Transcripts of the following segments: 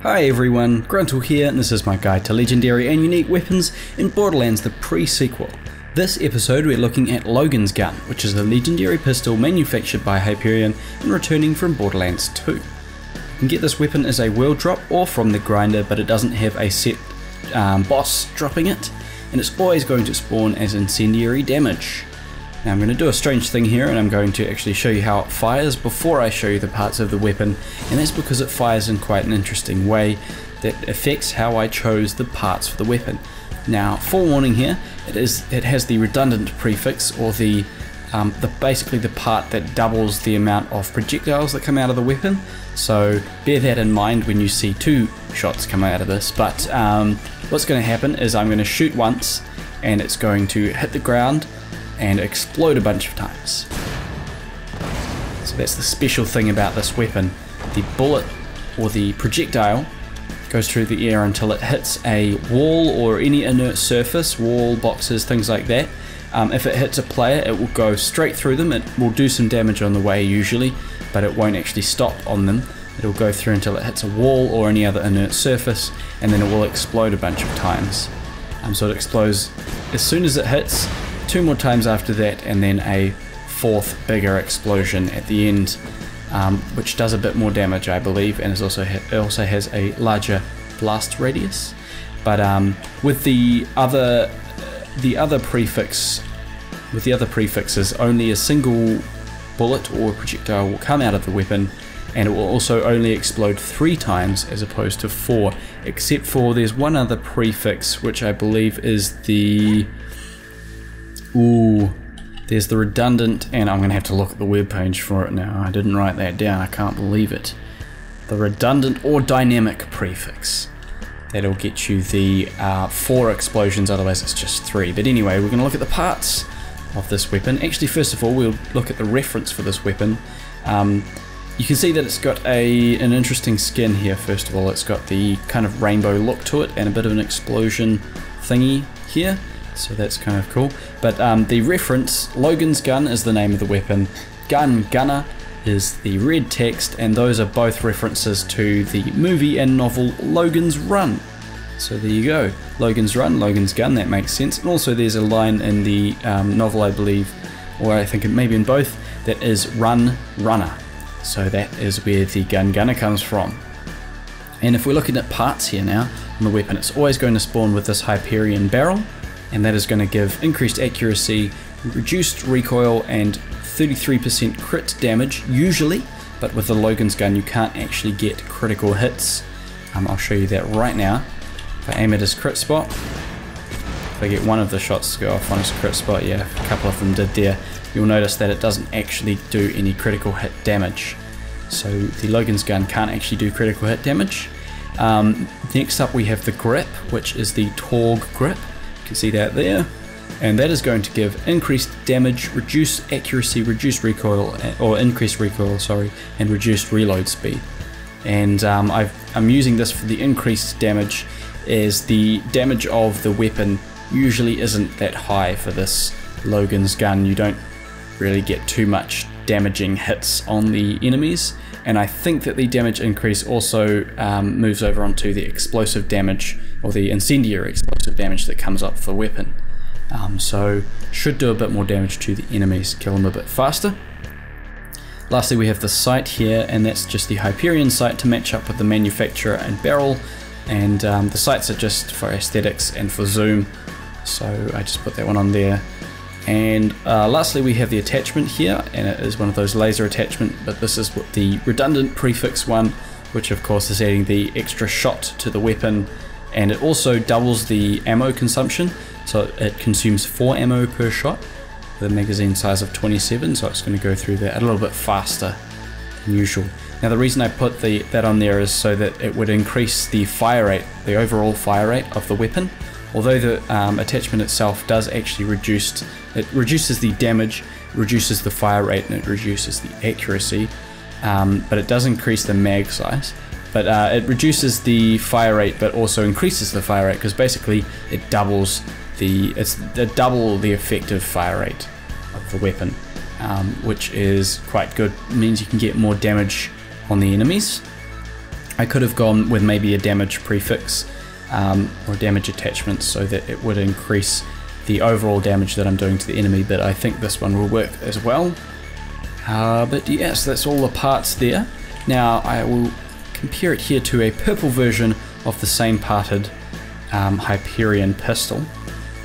Hi everyone, Gruntle here, and this is my guide to legendary and unique weapons in Borderlands the pre-sequel. This episode we're looking at Logan's gun, which is a legendary pistol manufactured by Hyperion and returning from Borderlands 2. You can get this weapon as a world drop or from the grinder, but it doesn't have a set boss dropping it, and it's always going to spawn as incendiary damage. Now I'm going to do a strange thing here, and I'm going to actually show you how it fires before I show you the parts of the weapon, and that's because it fires in quite an interesting way that affects how I chose the parts for the weapon. Now, forewarning here, it has the redundant prefix, or the basically the part that doubles the amount of projectiles that come out of the weapon, so bear that in mind when you see two shots come out of this. But what's going to happen is I'm going to shoot once and it's going to hit the ground and explode a bunch of times. So that's the special thing about this weapon. The bullet or the projectile goes through the air until it hits a wall or any inert surface, wall, boxes, things like that. If it hits a player, it will go straight through them. It will do some damage on the way usually, but it won't actually stop on them. It'll go through until it hits a wall or any other inert surface, and then it will explode a bunch of times. So it explodes as soon as it hits, 2 more times after that, and then a 4th bigger explosion at the end, which does a bit more damage, I believe, and it also has a larger blast radius. But with the other prefixes, only a single bullet or projectile will come out of the weapon, and it will also only explode 3 times as opposed to 4, except for there's one other prefix which I believe is the there's the redundant, and I'm going to have to look at the webpage for it now. I didn't write that down, I can't believe it. The redundant or dynamic prefix. That'll get you the 4 explosions, otherwise it's just 3. But anyway, we're going to look at the parts of this weapon. Actually, first of all, we'll look at the reference for this weapon. You can see that it's got an interesting skin here. First of all, it's got the kind of rainbow look to it and a bit of an explosion thingy here. So that's kind of cool. But the reference, Logan's gun is the name of the weapon, gunner is the red text, and those are both references to the movie and novel Logan's Run. So there you go, Logan's Run, Logan's gun, that makes sense. And also there's a line in the novel, I believe, or I think it may be in both, that is run, runner. So that is where the gunner comes from. And if we're looking at parts here now on the weapon, it's always going to spawn with this Hyperion barrel, and that is going to give increased accuracy, reduced recoil, and 33% crit damage usually, but with the Logan's gun you can't actually get critical hits. I'll show you that right now. If I aim at his crit spot, if I get one of the shots to go off on his crit spot, yeah, a couple of them did there, you'll notice that it doesn't actually do any critical hit damage. So the Logan's gun can't actually do critical hit damage. Next up we have the grip, which is the Torg grip. You can see that there, and that is going to give increased damage, reduced accuracy, reduced recoil, or increased recoil, sorry, and reduced reload speed. And I'm using this for the increased damage, as the damage of the weapon usually isn't that high for this Logan's gun. You don't really get too much damaging hits on the enemies, and I think that the damage increase also moves over onto the explosive damage, or the incendiary explosive damage that comes up for the weapon. So should do a bit more damage to the enemies, kill them a bit faster. Lastly, we have the sight here, and that's just the Hyperion sight to match up with the manufacturer and barrel, and the sights are just for aesthetics and for zoom, so I just put that one on there. And lastly, we have the attachment here, and it is one of those laser attachment, but this is what the redundant prefix one, which of course is adding the extra shot to the weapon, and it also doubles the ammo consumption, so it consumes 4 ammo per shot with a magazine size of 27, so it's going to go through that a little bit faster than usual. Now the reason I put that on there is so that it would increase the fire rate, the overall fire rate of the weapon. Although the attachment itself does actually reduces the damage, reduces the fire rate, and it reduces the accuracy, but it does increase the mag size. But it reduces the fire rate, but also increases the fire rate, because basically it doubles it's double the effective fire rate of the weapon, which is quite good. It means you can get more damage on the enemies. I could have gone with maybe a damage prefix or damage attachment so that it would increase the overall damage that I'm doing to the enemy, but I think this one will work as well. But yes, that's all the parts there. Now I will compare it here to a purple version of the same parted Hyperion pistol,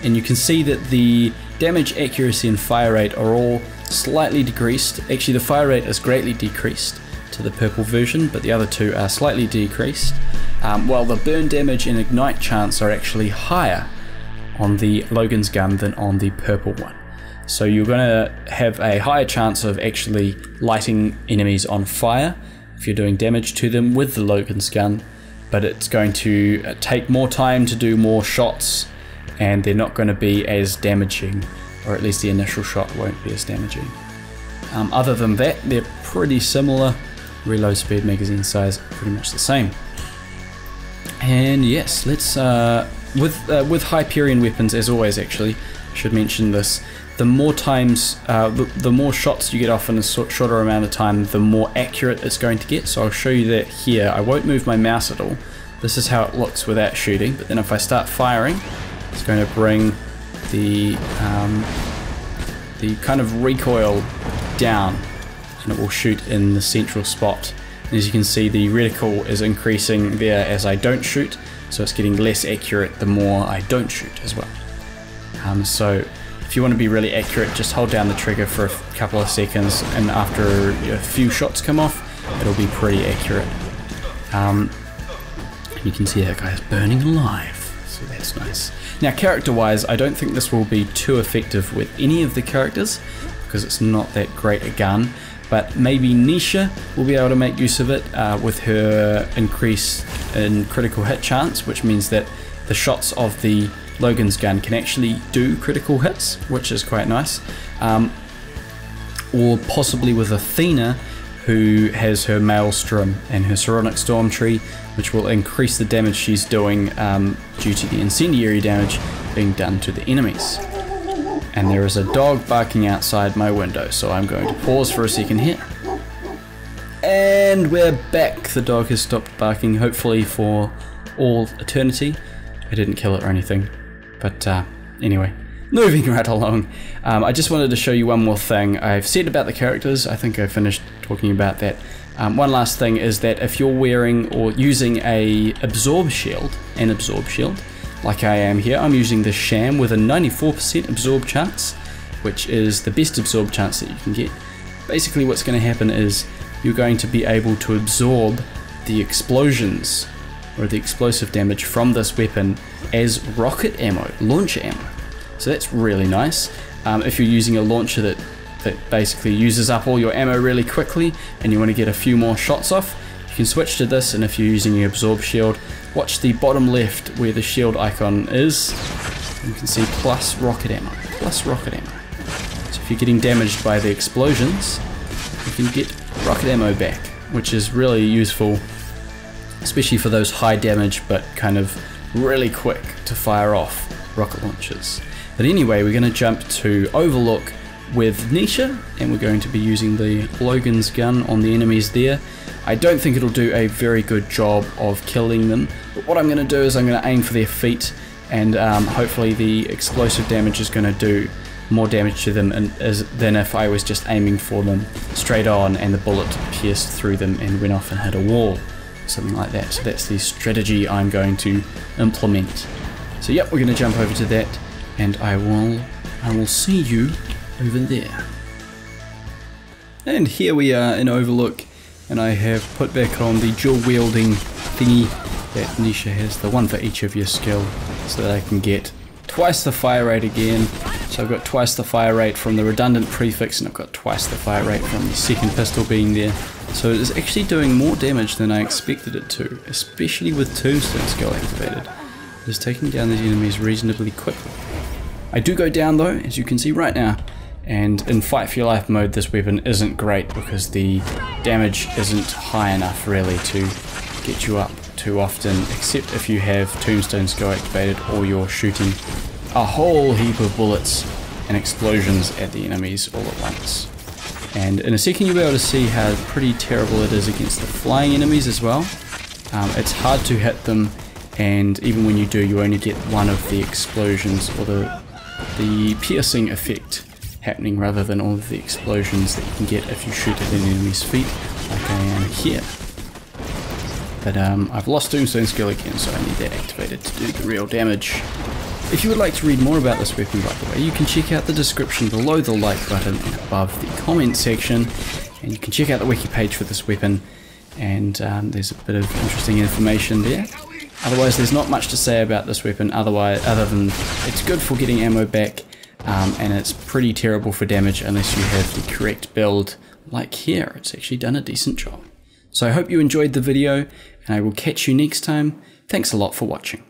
and you can see that the damage, accuracy and fire rate are all slightly decreased. Actually, the fire rate is greatly decreased to the purple version, but the other two are slightly decreased, while the burn damage and ignite chance are actually higher on the Logan's gun than on the purple one. So you're going to have a higher chance of actually lighting enemies on fire if you're doing damage to them with the Logan's gun, but it's going to take more time to do more shots, and they're not going to be as damaging, or at least the initial shot won't be as damaging. Other than that, they're pretty similar. Reload speed, magazine size, pretty much the same. And yes, let's with Hyperion weapons, as always, actually, I should mention this. The more times, the more shots you get off in a shorter amount of time, the more accurate it's going to get. So I'll show you that here. I won't move my mouse at all. This is how it looks without shooting. But then if I start firing, it's going to bring the kind of recoil down, and it will shoot in the central spot. And as you can see, the reticle is increasing there as I don't shoot, so it's getting less accurate the more I don't shoot as well. So if you want to be really accurate, just hold down the trigger for a couple of seconds, and after a few shots come off, it'll be pretty accurate. And you can see that guy's burning alive, so that's nice. Now, character-wise, I don't think this will be too effective with any of the characters, because it's not that great a gun, but maybe Nisha will be able to make use of it with her increase in critical hit chance, which means that the shots of the Logan's gun can actually do critical hits, which is quite nice. Or possibly with Athena, who has her Maelstrom and her Saronic Storm Tree, which will increase the damage she's doing due to the incendiary damage being done to the enemies. And there is a dog barking outside my window, so I'm going to pause for a second here. And we're back. The dog has stopped barking, hopefully for all eternity. I didn't kill it or anything. But anyway, moving right along. I just wanted to show you one more thing. I've said about the characters. I think I finished talking about that. One last thing is that if you're wearing or using an absorb shield, like I am here, I'm using the Sham with a 94% absorb chance, which is the best absorb chance that you can get. Basically what's going to happen is you're going to be able to absorb the explosions or the explosive damage from this weapon as rocket ammo, launcher ammo. So that's really nice. If you're using a launcher that basically uses up all your ammo really quickly and you want to get a few more shots off, you can switch to this. And if you're using an absorb shield, watch the bottom left where the shield icon is. You can see plus rocket ammo, plus rocket ammo. So if you're getting damaged by the explosions, you can get rocket ammo back, which is really useful, especially for those high damage but kind of really quick to fire off rocket launchers. But anyway, we're going to jump to Overlook with Nisha, and we're going to be using the Logan's gun on the enemies there. I don't think it'll do a very good job of killing them, but what I'm going to do is I'm going to aim for their feet, and hopefully the explosive damage is going to do more damage to them than if I was just aiming for them straight on and the bullet pierced through them and went off and hit a wall, something like that. So that's the strategy I'm going to implement. So yep, we're going to jump over to that, and I will see you over there. And here we are in Overlook, and I have put back on the dual wielding thingy that Nisha has, the one for each of your skill, so that I can get twice the fire rate again. So I've got twice the fire rate from the redundant prefix, and I've got twice the fire rate from the second pistol being there. So it is actually doing more damage than I expected it to, especially with tombstone skill activated. It is taking down these enemies reasonably quickly. I do go down though, as you can see right now, and in fight for your life mode this weapon isn't great because the damage isn't high enough really to get you up too often, except if you have tombstone skill activated or you're shooting a whole heap of bullets and explosions at the enemies all at once. And in a second you'll be able to see how pretty terrible it is against the flying enemies as well. It's hard to hit them, and even when you do, you only get one of the explosions or the piercing effect happening rather than all of the explosions that you can get if you shoot at an enemy's feet, like I am here. But I've lost Tombstone skill again, so I need that activated to do the real damage. If you would like to read more about this weapon, by the way, you can check out the description below the like button and above the comment section, and you can check out the wiki page for this weapon, and there's a bit of interesting information there. Otherwise, there's not much to say about this weapon other than it's good for getting ammo back, and it's pretty terrible for damage unless you have the correct build. Like here, it's actually done a decent job. So I hope you enjoyed the video, and I will catch you next time. Thanks a lot for watching.